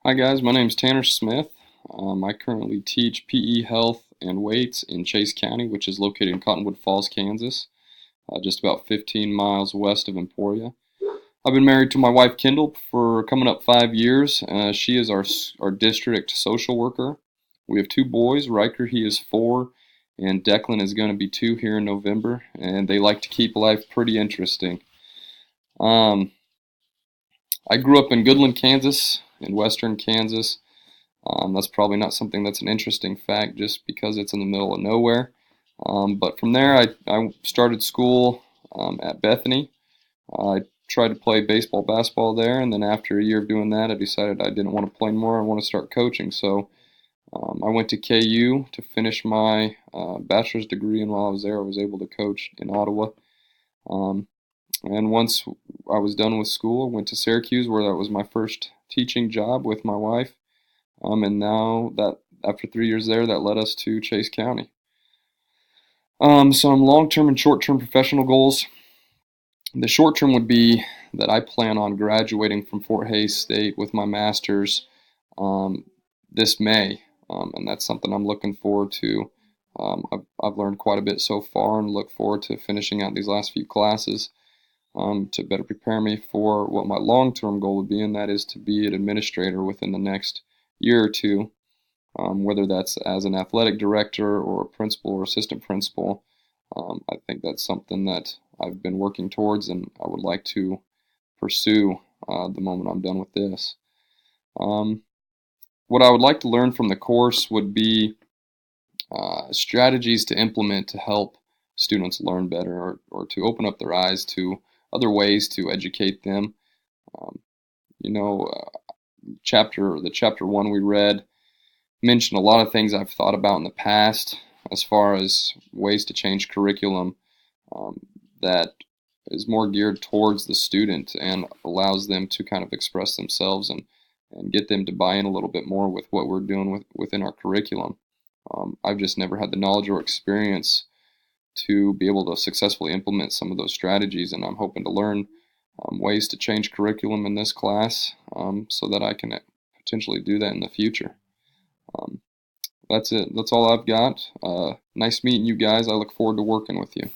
Hi guys, my name's Tanner Smith. I currently teach PE Health and Weights in Chase County, which is located in Cottonwood Falls, Kansas, just about 15 miles west of Emporia. I've been married to my wife Kendall for coming up 5 years. She is our district social worker. We have two boys. Riker, he is 4, and Declan is going to be 2 here in November. And they like to keep life pretty interesting. Um, I grew up in Goodland, Kansas, in western Kansas. That's probably not something that's an interesting fact just because it's in the middle of nowhere. But from there, I started school at Bethany. I tried to play baseball, basketball there, and then after a year of doing that, I decided I didn't want to play more. I want to start coaching. So I went to KU to finish my bachelor's degree, and while I was there, I was able to coach in Ottawa. Um, and once I was done with school, I went to Syracuse, where that was my first teaching job with my wife. And now that after 3 years there, that led us to Chase County. Some long-term and short-term professional goals. The short-term would be that I plan on graduating from Fort Hays State with my master's um, this May, and that's something I'm looking forward to. I've learned quite a bit so far, and look forward to finishing out these last few classes to better prepare me for what my long-term goal would be, and that is to be an administrator within the next year or two. Whether that's as an athletic director or a principal or assistant principal. I think that's something that I've been working towards and I would like to pursue the moment I'm done with this. Um, what I would like to learn from the course would be strategies to implement to help students learn better, or to open up their eyes to other ways to educate them. Um, you know, the chapter one we read mentioned a lot of things I've thought about in the past as far as ways to change curriculum um, that is more geared towards the student and allows them to kind of express themselves and get them to buy in a little bit more with what we're doing within our curriculum. I've just never had the knowledge or experience to be able to successfully implement some of those strategies, and I'm hoping to learn ways to change curriculum in this class so that I can potentially do that in the future. Um, that's it. That's all I've got. Nice meeting you guys. I look forward to working with you.